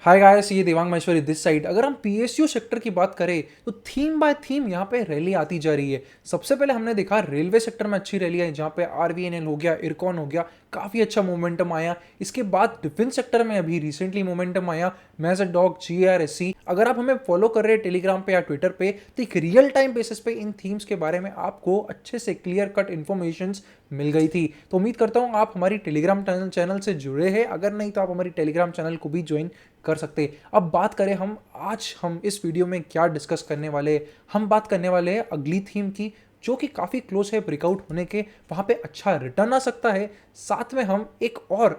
Hi guys, ये Devang Maheshwari this side. अगर हम पीएसयू सेक्टर की बात करें तो थीम बाय थीम यहाँ पे रैली आती जा रही है। सबसे पहले हमने देखा रेलवे सेक्टर में अच्छी रैली आई, जहाँ पे आरवीएनएल हो गया, इरकॉन हो गया, काफ़ी अच्छा मोमेंटम आया। इसके बाद डिफेंस सेक्टर में अभी रिसेंटली मोमेंटम आया, मैज़डॉक, जीआरएससी। अगर आप हमें फॉलो कर रहे हैं टेलीग्राम पे या ट्विटर पे, तो एक रियल टाइम बेसिस पे इन थीम्स के बारे में आपको अच्छे से क्लियर कट इन्फॉर्मेशन मिल गई थी। तो उम्मीद करता हूँ आप हमारी टेलीग्राम चैनल से जुड़े हैं। अगर नहीं तो आप हमारी टेलीग्राम चैनल को भी ज्वाइन कर सकते। अब बात करें हम इस वीडियो में क्या डिस्कस करने वाले, हम बात करने वाले हैं अगली थीम की, जो कि काफ़ी क्लोज है ब्रेकआउट होने के। वहाँ पे अच्छा रिटर्न आ सकता है। साथ में हम एक और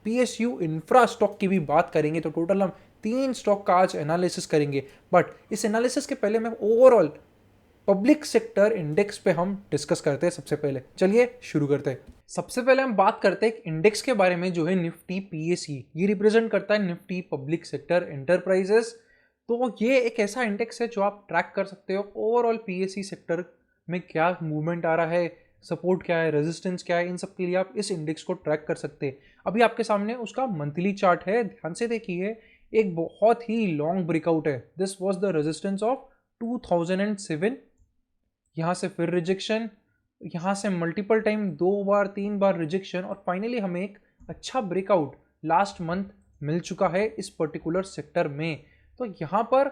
पीएसयू इंफ्रा स्टॉक की भी बात करेंगे। तो टोटल हम 3 स्टॉक का आज एनालिसिस करेंगे। बट इस एनालिसिस के पहले मैं ओवरऑल पब्लिक सेक्टर इंडेक्स पे हम डिस्कस करते हैं। सबसे पहले चलिए शुरू करते हैं। सबसे पहले हम बात करते हैं एक इंडेक्स के बारे में, जो है निफ्टी पीएसई। ये रिप्रेजेंट करता है निफ्टी पब्लिक सेक्टर एंटरप्राइजेस। तो ये एक ऐसा इंडेक्स है जो आप ट्रैक कर सकते हो ओवरऑल पीएसई सेक्टर में क्या मूवमेंट आ रहा है, सपोर्ट क्या है, रेजिस्टेंस क्या है। इन सब के लिए आप इस इंडेक्स को ट्रैक कर सकते हैं। अभी आपके सामने उसका मंथली चार्ट है, ध्यान से देखिए। एक बहुत ही लॉन्ग ब्रेकआउट है। This was the resistance of 2007। यहाँ से फिर रिजेक्शन, यहाँ से मल्टीपल टाइम, 2 बार 3 बार रिजेक्शन, और फाइनली हमें एक अच्छा ब्रेकआउट लास्ट मंथ मिल चुका है इस पर्टिकुलर सेक्टर में। तो यहाँ पर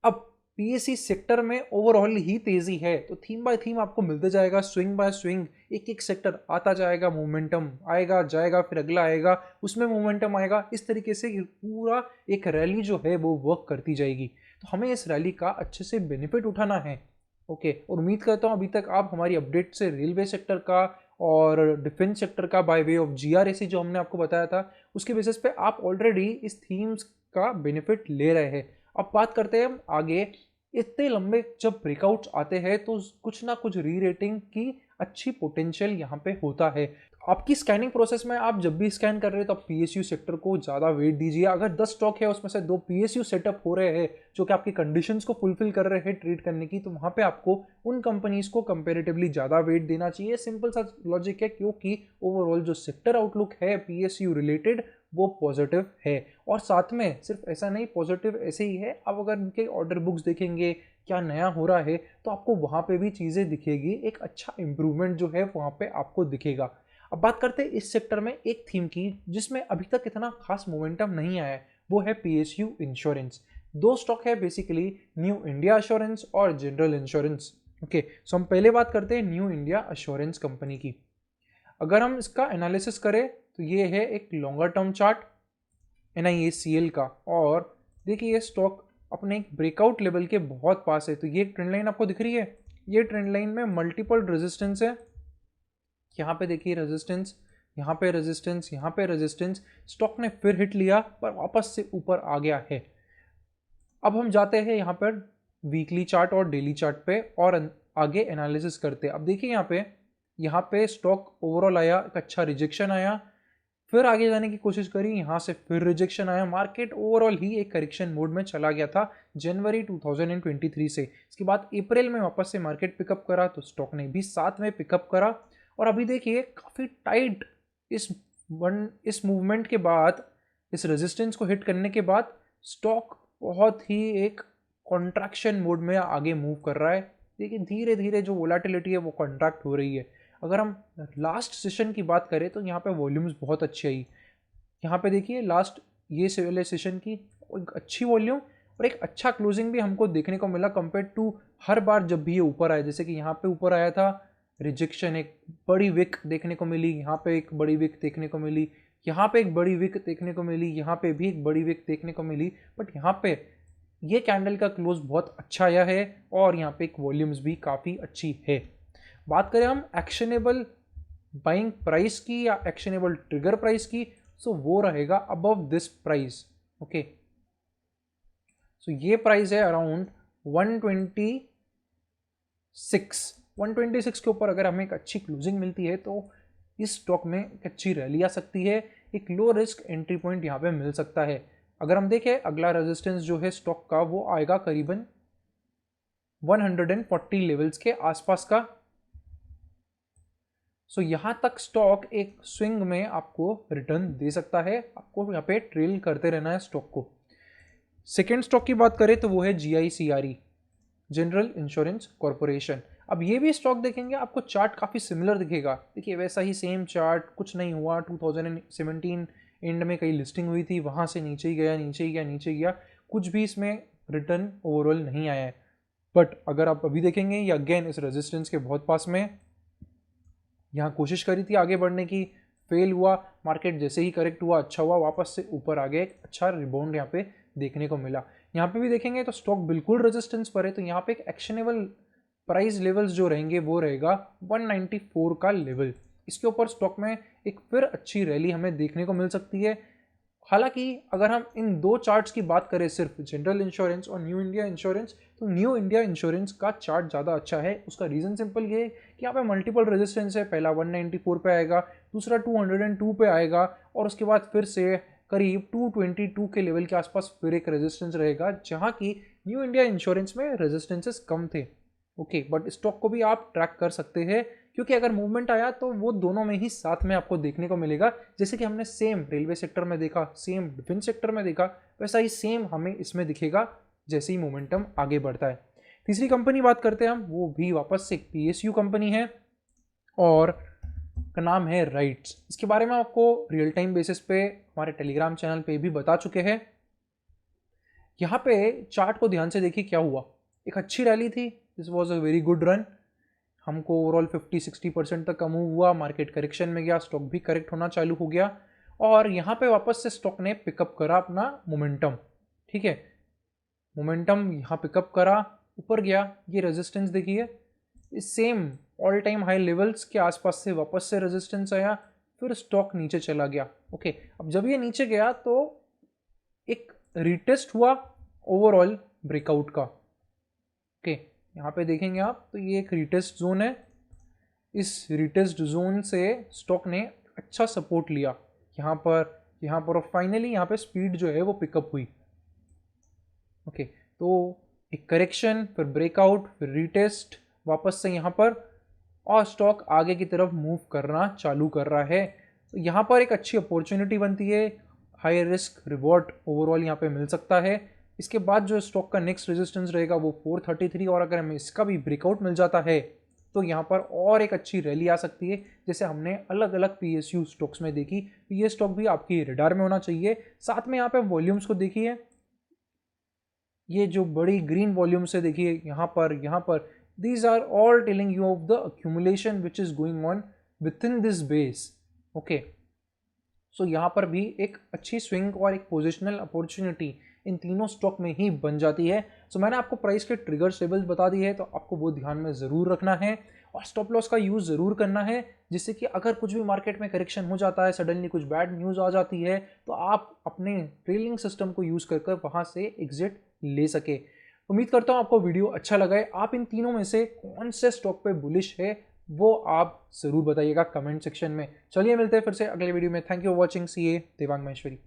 अब पीएससी सेक्टर में ओवरऑल ही तेजी है। तो थीम बाय थीम आपको मिलते जाएगा, स्विंग बाय स्विंग एक एक सेक्टर आता जाएगा, मोमेंटम आएगा जाएगा, फिर अगला आएगा, उसमें मोमेंटम आएगा। इस तरीके से पूरा एक रैली जो है वो वर्क करती जाएगी। तो हमें इस रैली का अच्छे से बेनिफिट उठाना है। ओके, और उम्मीद करता हूँ अभी तक आप हमारी अपडेट से रेलवे सेक्टर का और डिफेंस सेक्टर का बाय वे ऑफ जीआरएसी जो हमने आपको बताया था, उसके बेसिस पे आप ऑलरेडी इस थीम्स का बेनिफिट ले रहे हैं। अब बात करते हैं हम आगे। इतने लंबे जब ब्रेकआउट्स आते हैं तो कुछ ना कुछ री रेटिंग की अच्छी पोटेंशियल यहाँ पे होता है। आपकी स्कैनिंग प्रोसेस में आप जब भी स्कैन कर रहे हो तो आप पीएसयू सेक्टर को ज़्यादा वेट दीजिए। अगर 10 स्टॉक है उसमें से 2 पीएसयू सेटअप हो रहे हैं जो कि आपकी कंडीशंस को फुलफिल कर रहे हैं ट्रेड करने की, तो वहाँ पे आपको उन कंपनीज को कंपेरेटिवली ज़्यादा वेट देना चाहिए। सिंपल सा लॉजिक है, क्योंकि ओवरऑल जो सेक्टर आउटलुक है पीएसयू रिलेटेड वो पॉजिटिव है। और साथ में सिर्फ ऐसा नहीं, पॉजिटिव ऐसे ही है, अब अगर उनके ऑर्डर बुक्स देखेंगे क्या नया हो रहा है तो आपको वहाँ पे भी चीज़ें दिखेगी, एक अच्छा इंप्रूवमेंट जो है वहाँ पे आपको दिखेगा। अब बात करते हैं इस सेक्टर में एक थीम की जिसमें अभी तक इतना खास मोमेंटम नहीं आया है, वो है पीएसयू इंश्योरेंस। 2 स्टॉक है बेसिकली, न्यू इंडिया एश्योरेंस और जनरल इंश्योरेंस। ओके, सो हम पहले बात करते हैं न्यू इंडिया एश्योरेंस कंपनी की। अगर हम इसका एनालिसिस करें तो ये है एक लॉन्गर टर्म चार्ट NIACL का, और देखिए ये स्टॉक अपने एक ब्रेकआउट लेवल के बहुत पास है। तो ये ट्रेंड लाइन आपको दिख रही है, ये ट्रेंड लाइन में मल्टीपल रेजिस्टेंस है। यहाँ पे देखिए रेजिस्टेंस, यहाँ पे रेजिस्टेंस, यहाँ पे रेजिस्टेंस, स्टॉक ने फिर हिट लिया पर वापस से ऊपर आ गया है। अब हम जाते हैं यहाँ पर वीकली चार्ट और डेली चार्ट पे और आगे एनालिसिस करते हैं। अब देखिए यहाँ पे स्टॉक ओवरऑल आया, एक अच्छा रिजेक्शन आया, फिर आगे जाने की कोशिश करी, यहाँ से फिर रिजेक्शन आया। मार्केट ओवरऑल ही एक करेक्शन मोड में चला गया था जनवरी 2023 से। इसके बाद अप्रैल में वापस से मार्केट पिकअप करा, तो स्टॉक ने भी साथ में पिकअप करा। और अभी देखिए काफ़ी टाइट इस मूवमेंट के बाद, इस रेजिस्टेंस को हिट करने के बाद स्टॉक बहुत ही एक कॉन्ट्रैक्शन मोड में आगे मूव कर रहा है। देखिए धीरे धीरे जो वोलेटिलिटी है वो कॉन्ट्रैक्ट हो रही है। अगर हम लास्ट सेशन की बात करें तो यहाँ पे वॉल्यूम्स बहुत अच्छी आई। यहाँ पे देखिए लास्ट ये वाले सेशन की एक अच्छी वॉल्यूम और एक अच्छा क्लोजिंग भी हमको देखने को मिला कंपेयर टू हर बार जब भी ये ऊपर आया। जैसे कि यहाँ पे ऊपर आया था, रिजेक्शन, एक बड़ी विक देखने को मिली, यहाँ पे एक बड़ी विक देखने को मिली, यहाँ पे एक बड़ी विक देखने को मिली, यहाँ पे भी एक बड़ी विक देखने को मिली। बट यहाँ पे ये कैंडल का क्लोज बहुत अच्छा आया है और यहाँ पे एक वॉल्यूम्स भी काफ़ी अच्छी है। बात करें हम एक्शनेबल बाइंग प्राइस की या एक्शनेबल ट्रिगर प्राइस की, सो वो रहेगा अबव दिस प्राइस। ओके, सो ये प्राइस है अराउंड 126 के ऊपर। अगर हमें एक अच्छी क्लोजिंग मिलती है तो इस स्टॉक में एक अच्छी रैली आ सकती है, एक लो रिस्क एंट्री पॉइंट यहाँ पे मिल सकता है। अगर हम देखें अगला रेजिस्टेंस जो है स्टॉक का वो आएगा करीबन 140 लेवल्स के आसपास का। सो यहाँ तक स्टॉक एक स्विंग में आपको रिटर्न दे सकता है, आपको यहाँ पे ट्रेल करते रहना है स्टॉक को। सेकेंड स्टॉक की बात करें तो वो है GICRE, जनरल इंश्योरेंस कॉरपोरेशन। अब ये भी स्टॉक देखेंगे आपको चार्ट काफ़ी सिमिलर दिखेगा। देखिए वैसा ही सेम चार्ट, कुछ नहीं हुआ। 2017 एंड में कहीं लिस्टिंग हुई थी, वहाँ से नीचे ही गया, नीचे ही गया, नीचे ही गया, कुछ भी इसमें रिटर्न ओवरऑल नहीं आया है। बट अगर आप अभी देखेंगे, ये अगेन इस रेजिस्टेंस के बहुत पास में, यहाँ कोशिश करी थी आगे बढ़ने की, फेल हुआ। मार्केट जैसे ही करेक्ट हुआ, अच्छा हुआ, वापस से ऊपर आ गया, एक अच्छा रिबाउंड यहाँ पे देखने को मिला। यहाँ पे भी देखेंगे तो स्टॉक बिल्कुल रेजिस्टेंस पर है, तो यहाँ पे एक एक्शनेबल प्राइस लेवल्स जो रहेंगे वो रहेगा 194 का लेवल। इसके ऊपर स्टॉक में एक फिर अच्छी रैली हमें देखने को मिल सकती है। हालांकि अगर हम इन दो चार्ट्स की बात करें, सिर्फ जनरल इंश्योरेंस और न्यू इंडिया इंश्योरेंस, तो न्यू इंडिया इंश्योरेंस का चार्ट ज़्यादा अच्छा है। उसका रीज़न सिंपल ये है कि यहाँ पे मल्टीपल रेजिस्टेंस है। पहला 194 पे आएगा, दूसरा 202 पे आएगा, और उसके बाद फिर से करीब 222 के लेवल के आसपास फिर एक रेजिस्टेंस रहेगा, जहाँ की न्यू इंडिया इंश्योरेंस में रेजिस्टेंसेस कम थे। ओके, बट स्टॉक को भी आप ट्रैक कर सकते हैं, क्योंकि अगर मूवमेंट आया तो वो दोनों में ही साथ में आपको देखने को मिलेगा। जैसे कि हमने सेम रेलवे सेक्टर में देखा, सेम डिफेंस सेक्टर में देखा, वैसा ही सेम हमें इसमें दिखेगा जैसे ही मोमेंटम आगे बढ़ता है। तीसरी कंपनी बात करते हैं हम, वो भी वापस से PSU कंपनी है और का नाम है राइट्स। इसके बारे में आपको रियल टाइम बेसिस पे हमारे टेलीग्राम चैनल पे भी बता चुके हैं। यहाँ पे चार्ट को ध्यान से देखिए क्या हुआ। एक अच्छी रैली थी, this was a very good run. हमको ओवरऑल 50-60% तक कम हुआ, मार्केट करेक्शन में गया, स्टॉक भी करेक्ट होना चालू हो गया, और यहाँ पे वापस से स्टॉक ने पिकअप करा अपना मोमेंटम। ठीक है, मोमेंटम यहाँ पिकअप करा, ऊपर गया। ये रेजिस्टेंस देखिए, इस same all time high levels के आसपास से वापस से रेजिस्टेंस आया, फिर स्टॉक नीचे चला गया। ओके, अब जब ये नीचे गया तो एक रिटेस्ट हुआ ओवरऑल ब्रेकआउट का। ओके, यहाँ पे देखेंगे आप तो ये एक रिटेस्ट जोन है। इस रिटेस्ट जोन से स्टॉक ने अच्छा सपोर्ट लिया यहाँ पर, और फाइनली यहाँ पे स्पीड जो है वो पिकअप हुई। ओके, तो एक करेक्शन, फिर ब्रेकआउट, फिर रिटेस्ट, वापस से यहाँ पर, और स्टॉक आगे की तरफ मूव करना चालू कर रहा है। तो यहाँ पर एक अच्छी अपॉर्चुनिटी बनती है, हाई रिस्क रिवॉर्ड ओवरऑल यहाँ पे मिल सकता है। इसके बाद जो स्टॉक का नेक्स्ट रेजिस्टेंस रहेगा वो 433, और अगर हमें इसका भी ब्रेकआउट मिल जाता है तो यहाँ पर और एक अच्छी रैली आ सकती है, जैसे हमने अलग अलग PSU स्टॉक्स में देखी। तो ये स्टॉक भी आपकी रडार में होना चाहिए। साथ में यहाँ पे वॉल्यूम्स को देखिए, ये जो बड़ी ग्रीन वॉल्यूम्स है देखिए यहाँ पर, these are all telling you of the accumulation which is going on within this base. Okay, so यहाँ पर भी एक अच्छी स्विंग और एक पोजिशनल अपॉर्चुनिटी इन तीनों स्टॉक में ही बन जाती है। सो मैंने आपको प्राइस के ट्रिगर लेवल्स बता दिए हैं, तो आपको वो ध्यान में ज़रूर रखना है, और स्टॉप लॉस का यूज़ ज़रूर करना है, जिससे कि अगर कुछ भी मार्केट में करेक्शन हो जाता है, सडनली कुछ बैड न्यूज़ आ जाती है, तो आप अपने ट्रेलिंग सिस्टम को यूज़ कर वहाँ से एग्जिट ले सके। उम्मीद करता हूँ आपको वीडियो अच्छा लगा है। आप इन तीनों में से कौन से स्टॉक पे बुलिश है वो आप ज़रूर बताइएगा कमेंट सेक्शन में। चलिए मिलते हैं फिर से अगले वीडियो में। Thank you for watching. C A Devang Maheshwari.